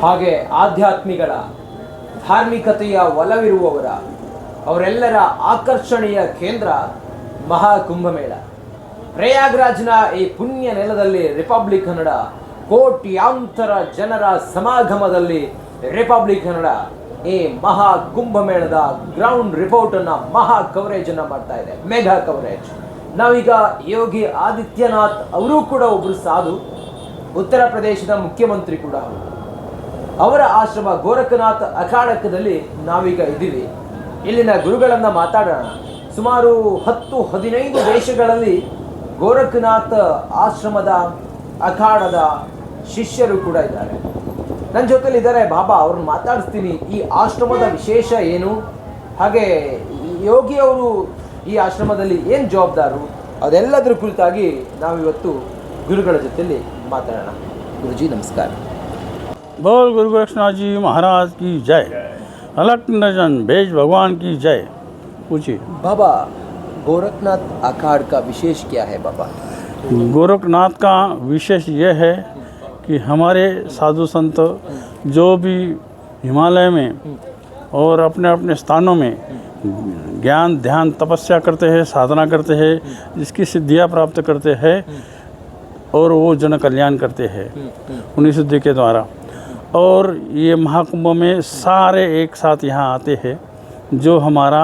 ಹಾಗೆ ಆಧ್ಯಾತ್ಮಿಗಳ ಧಾರ್ಮಿಕತೆಯ ಒಲವಿರುವವರ ಅವರೆಲ್ಲರ ಆಕರ್ಷಣೆಯ ಕೇಂದ್ರ ಮಹಾಕುಂಭಮೇಳ. ಪ್ರಯಾಗ್ರಾಜ್ನ ಈ ಪುಣ್ಯ ನೆಲದಲ್ಲಿ ರಿಪಬ್ಲಿಕ್ ಕನ್ನಡ ಕೋಟ್ಯಾಂತರ ಜನರ ಸಮಾಗಮದಲ್ಲಿ ರಿಪಬ್ಲಿಕ್ ಕನ್ನಡ ಈ ಮಹಾ ಕುಂಭಮೇಳದ ಗ್ರೌಂಡ್ ರಿಪೋರ್ಟ್ ಅನ್ನ ಮಹಾ ಕವರೇಜ್ ಅನ್ನ ಮಾಡ್ತಾ ಇದೆ, ಮೆಗಾ ಕವರೇಜ್. ನಾವೀಗ ಯೋಗಿ ಆದಿತ್ಯನಾಥ್ ಅವರು ಕೂಡ ಒಬ್ಬರು ಸಾಧು, ಉತ್ತರ ಪ್ರದೇಶದ ಮುಖ್ಯಮಂತ್ರಿ ಕೂಡ ಅವರ ಆಶ್ರಮ ಗೋರಖನಾಥ್ ಅಖಾಡಕದಲ್ಲಿ ನಾವೀಗ ಇದ್ದೀವಿ. ಇಲ್ಲಿನ ಗುರುಗಳನ್ನ ಮಾತಾಡೋಣ. ಸುಮಾರು 10-15 ದೇಶಗಳಲ್ಲಿ ಗೋರಖನಾಥ್ ಆಶ್ರಮದ ಅಖಾಡದ ಶಿಷ್ಯರು ಕೂಡ ಇದ್ದಾರೆ. ನನ್ನ ಜೊತೆಲಿ ಇದ್ದಾರೆ ಬಾಬಾ, ಅವ್ರನ್ನ ಮಾತಾಡಿಸ್ತೀನಿ. ಈ ಆಶ್ರಮದ ವಿಶೇಷ ಏನು, ಹಾಗೆ ಯೋಗಿ ಅವರು ಈ ಆಶ್ರಮದಲ್ಲಿ ಏನು ಜವಾಬ್ದಾರು, ಅದೆಲ್ಲದರ ಕುರಿತಾಗಿ ನಾವಿವತ್ತು ಗುರುಗಳ ಜೊತೆಲಿ ಮಾತಾಡೋಣ. ಗುರುಜಿ ನಮಸ್ಕಾರ. बोल गुरु गोरखनाथ जी महाराज की जय, अलख निरंजन बेज भगवान की जय. पूछिए बाबा, गोरखनाथ अखाड़ का विशेष क्या है बाबा? गोरखनाथ का विशेष ये है कि हमारे साधु संत जो भी हिमालय में और अपने अपने स्थानों में ज्ञान ध्यान तपस्या करते हैं, साधना करते हैं, जिसकी सिद्धियाँ प्राप्त करते हैं और वो जन कल्याण करते हैं उन्हीं सिद्धि के द्वारा. और ये महाकुंभ में सारे एक साथ यहाँ आते हैं, जो हमारा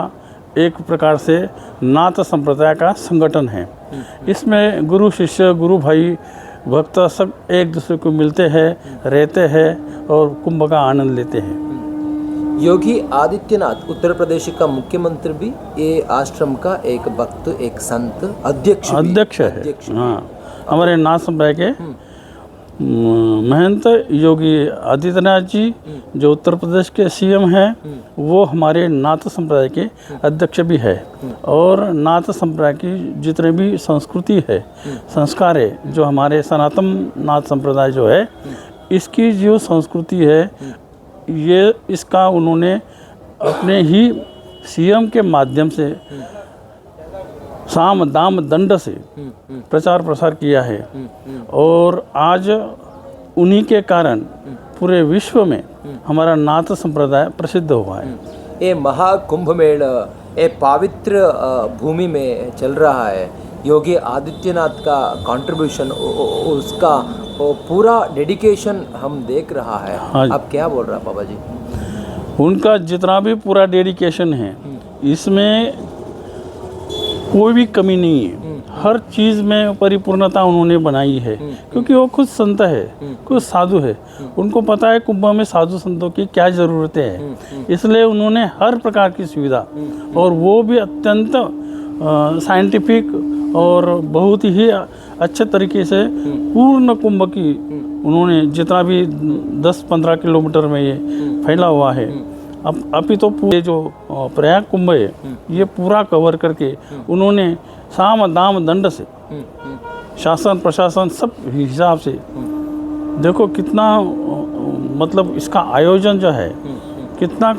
एक प्रकार से नाथ संप्रदाय का संगठन है. इसमें गुरु शिष्य, गुरु भाई, भक्त सब एक दूसरे को मिलते हैं, रहते हैं और कुंभ का आनंद लेते हैं. योगी आदित्यनाथ उत्तर प्रदेश का मुख्यमंत्री भी ये आश्रम का एक भक्त, एक संत, अध्यक्ष है. हाँ, हमारे नाथ संप्रदाय के महंत योगी आदित्यनाथ जी जो उत्तर प्रदेश के सीएम हैं, वो हमारे नाथ संप्रदाय के अध्यक्ष भी है. और नाथ संप्रदाय की जितने भी संस्कृति है, संस्कार है, जो हमारे सनातन नाथ संप्रदाय जो है, इसकी जो संस्कृति है, ये इसका उन्होंने अपने ही सीएम के माध्यम से साम दाम दंड से प्रचार प्रसार किया है. और आज उन्हीं के कारण पूरे विश्व में हमारा नाथ संप्रदाय प्रसिद्ध हुआ है. ये महाकुंभ मेल ये पवित्र भूमि में चल रहा है. योगी आदित्यनाथ का कंट्रीब्यूशन, उसका वो पूरा डेडिकेशन हम देख रहा है. हाँ, आप क्या बोल रहा बाबा जी? उनका जितना भी पूरा डेडिकेशन है, इसमें कोई भी कमी नहीं है. हर चीज़ में परिपूर्णता उन्होंने बनाई है, क्योंकि वो खुद संत है, खुद साधु है. उनको पता है कुंभ में साधु संतों की क्या ज़रूरतें हैं, इसलिए उन्होंने हर प्रकार की सुविधा, और वो भी अत्यंत साइंटिफिक और बहुत ही अच्छे तरीके से पूर्ण कुंभ की उन्होंने जितना भी 10-15 किलोमीटर में ये फैला हुआ है, अभी तो पूरे जो प्रयाग कुंभ है, ये पूरा कवर करके उन्होंने साम दाम दंड से शासन प्रशासन सब हिसाब से, देखो कितना मतलब इसका आयोजन जो है कितना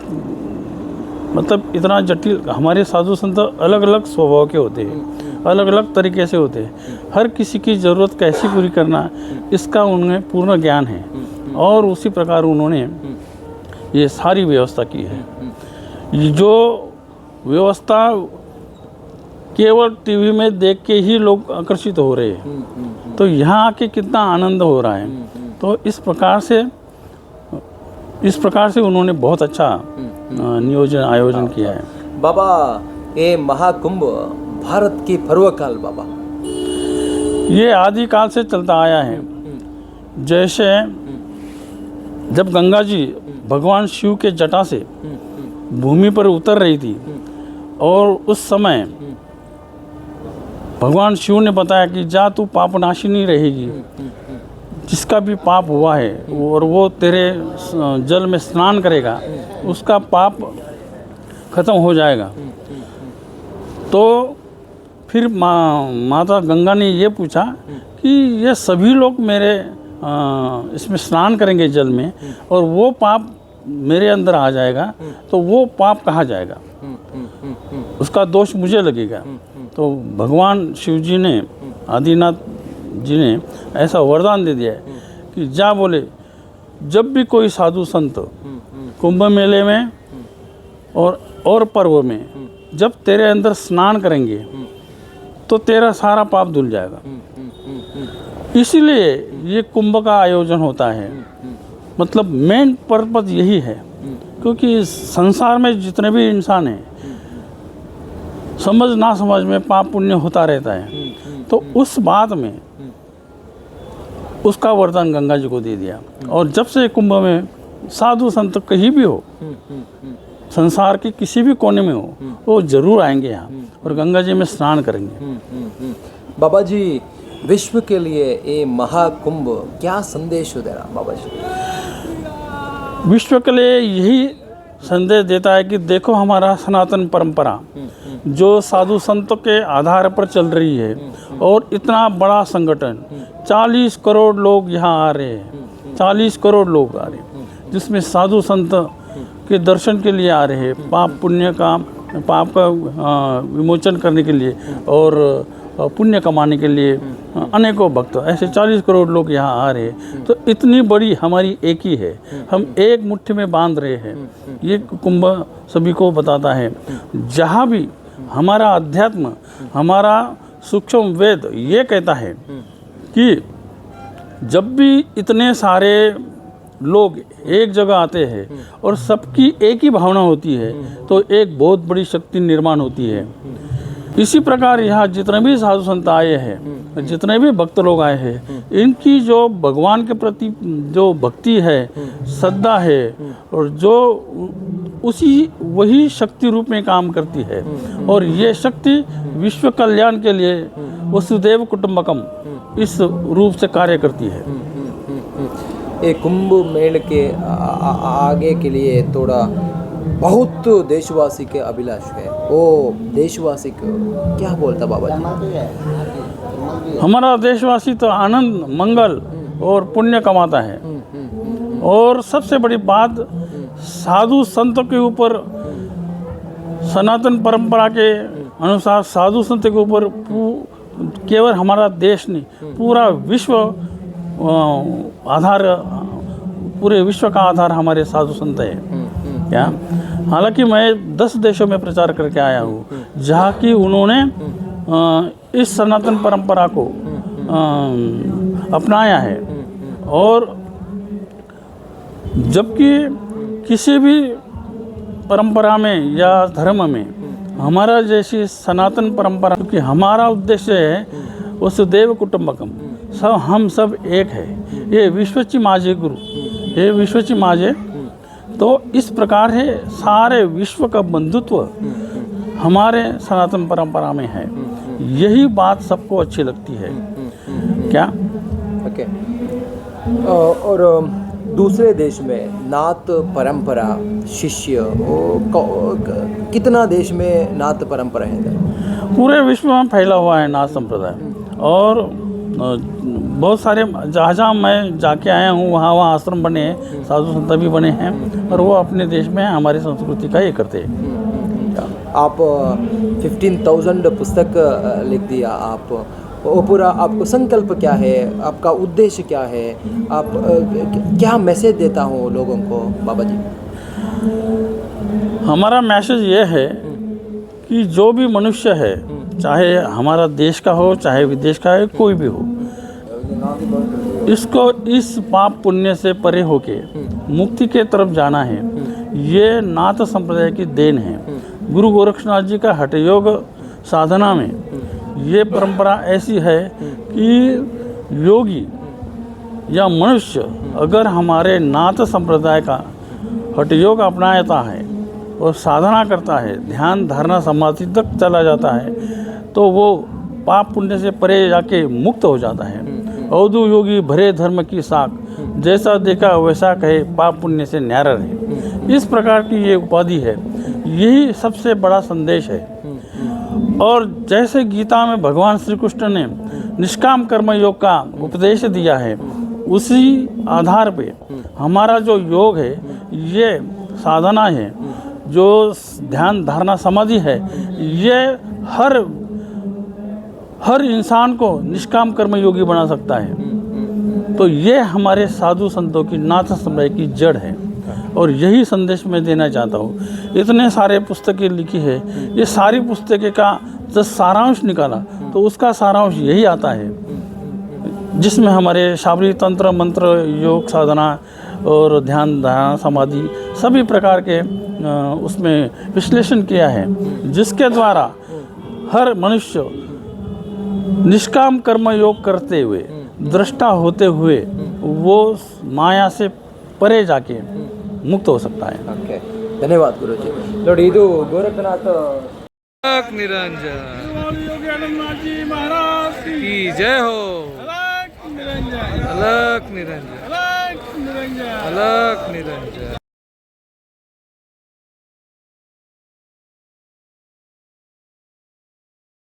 मतलब इतना जटिल. हमारे साधु संत अलग अलग स्वभाव के होते हैं, अलग अलग तरीके से होते हैं. हर किसी की ज़रूरत कैसी पूरी करना, इसका उन्हें पूर्ण ज्ञान है, और उसी प्रकार उन्होंने ये सारी व्यवस्था की है. जो व्यवस्था केवल टीवी में देख के ही लोग आकर्षित हो रहे हैं, तो यहाँ आके कितना आनंद हो रहा है. तो इस प्रकार से उन्होंने बहुत अच्छा नियोजन आयोजन किया है. बाबा, ये महाकुंभ भारत की पर्वकाल बाबा, ये आदिकाल से चलता आया है. जैसे जब गंगा जी भगवान शिव के जटा से भूमि पर उतर रही थी, और उस समय भगवान शिव ने बताया कि जा तू पापनाशिनी रहेगी, जिसका भी पाप हुआ है और वो तेरे जल में स्नान करेगा, उसका पाप खत्म हो जाएगा. तो फिर माता गंगा ने ये पूछा कि ये सभी लोग मेरे इसमें स्नान करेंगे जल में, और वो पाप मेरे अंदर आ जाएगा, तो वो पाप कहाँ जाएगा, उसका दोष मुझे लगेगा. तो भगवान शिव जी ने, आदिनाथ जी ने ऐसा वरदान दे दिया है कि जा बोले जब भी कोई साधु संत कुंभ मेले में और पर्व में जब तेरे अंदर स्नान करेंगे तो तेरा सारा पाप धुल जाएगा। इसीलिए ये कुंभ का आयोजन होता है। मतलब मेन पर्पज यही है, क्योंकि संसार में जितने भी इंसान हैं, समझ ना समझ में पाप पुण्य होता रहता है। तो उस बात में उसका वरदान गंगा जी को दे दिया। और जब से कुंभ में साधु संत कहीं भी हो, संसार के किसी भी कोने में हो, वो जरूर आएंगे यहाँ और गंगा जी में स्नान करेंगे। बाबा जी, विश्व के लिए ये महाकुंभ क्या संदेश दे रहा बाबा जी? विश्व के लिए यही संदेश देता है कि देखो हमारा सनातन परंपरा जो साधु संतों के आधार पर चल रही है, और इतना बड़ा संगठन 40 करोड़ लोग यहाँ आ रहे हैं, 40 करोड़ लोग आ रहे हैं, जिसमें साधु संत के दर्शन के लिए आ रहे हैं, पाप का विमोचन करने के लिए और पुण्य कमाने के लिए अनेकों भक्त, ऐसे 40 करोड़ लोग यहाँ आ रहे हैं। तो इतनी बड़ी हमारी एक ही है, हम एक मुट्ठी में बांध रहे हैं। ये कुंभ सभी को बताता है। जहाँ भी हमारा अध्यात्म, हमारा सूक्ष्म वेद ये कहता है कि जब भी इतने सारे लोग एक जगह आते हैं और सबकी एक ही भावना होती है, तो एक बहुत बड़ी शक्ति निर्माण होती है। इसी प्रकार यहाँ जितने भी साधु संत आए हैं, जितने भी भक्त लोग आए हैं, इनकी जो भगवान के प्रति जो भक्ति है, श्रद्धा है, और जो वही शक्ति रूप में काम करती है। और ये शक्ति विश्व कल्याण के लिए वसुदेव कुटुंबकम इस रूप से कार्य करती है। ये कुंभ मेल के आगे के लिए थोड़ा बहुत देशवासी के अभिलाष है, वो देशवासी को क्या बोलता बाबा जी? हमारा देशवासी तो आनंद, मंगल और पुण्य कमाता है। और सबसे बड़ी बात, साधु संतों के ऊपर, सनातन परंपरा के अनुसार साधु संतों के ऊपर केवल हमारा देश नहीं, पूरा विश्व आधार, पूरे विश्व का आधार हमारे साधु संत है। क्या हालांकि मैं 10 देशों में प्रचार करके आया हूँ, जहाँ की उन्होंने इस सनातन परंपरा को अपनाया है। और जबकि किसी भी परंपरा में या धर्म में हमारा जैसी सनातन परंपरा, क्योंकि हमारा उद्देश्य है वसुदेव कुटुंबकम, हम सब एक है। ये विश्वची माझे गुरु, ये विश्वची माझे। तो इस प्रकार है सारे विश्व का बंधुत्व हमारे सनातन परंपरा में है। यही बात सबको अच्छी लगती है। क्या ओके। और दूसरे देश में नाथ परंपरा शिष्य कितना देश में नाथ परंपरा है? पूरे विश्व में फैला हुआ है नाथ संप्रदाय। और बहुत सारे जहाँ मैं जाके आया हूँ, वहाँ आश्रम बने हैं, साधु संत भी बने हैं, और वो अपने देश में हमारी संस्कृति का ये करते हैं। आप 15,000 पुस्तक लिख दिया, आप वो पूरा आपको संकल्प क्या है, आपका उद्देश्य क्या है, आप क्या मैसेज देता हूँ लोगों को बाबा जी? हमारा मैसेज ये है कि जो भी मनुष्य है, चाहे हमारा देश का हो चाहे विदेश का है, कोई भी हो, इसको इस पाप पुण्य से परे होके मुक्ति के तरफ जाना है। ये नाथ संप्रदाय की देन है। गुरु गोरक्षनाथ जी का हठ योग साधना में ये परंपरा ऐसी है कि योगी या मनुष्य अगर हमारे नाथ संप्रदाय का हठ योग अपनाता है और साधना करता है, ध्यान धारणा समाधि तक चला जाता है, तो वो पाप पुण्य से परे जाके मुक्त हो जाता है। अवधू योगी भरे धर्म की साख, जैसा देखा वैसा कहे, पाप पुण्य से न्यारा रहे। इस प्रकार की ये उपाधि है, यही सबसे बड़ा संदेश है। और जैसे गीता में भगवान श्री कृष्ण ने निष्काम कर्म योग का उपदेश दिया है, उसी आधार पे हमारा जो योग है, ये साधना है, जो ध्यान धारणा समाधि है, ये हर इंसान को निष्काम कर्म योगी बना सकता है। तो ये हमारे साधु संतों की नाथ संप्रदाय की जड़ है और यही संदेश मैं देना चाहता हूँ। इतने सारे पुस्तकें लिखी है, ये सारी पुस्तकें का जब सारांश निकाला तो उसका सारांश यही आता है, जिसमें हमारे शाबरी तंत्र मंत्र योग साधना और ध्यान धारणा समाधि सभी प्रकार के उसमें विश्लेषण किया है, जिसके द्वारा हर मनुष्य निष्काम कर्म योग करते हुए दृष्टा होते हुए वो माया से परे जाके मुक्त हो सकता है। ಓಕೆ, ಧನ್ಯವಾದ ಗುರುಜಿ. ನೋಡಿ, ಇದು ಗೋರಖನಾಥ अलक निरंजन योगी आनंदनाथ जी महाराज की जय हो। अलग निरंजन, अलक निरंजन अलग निरंजन। अलक निरंजन।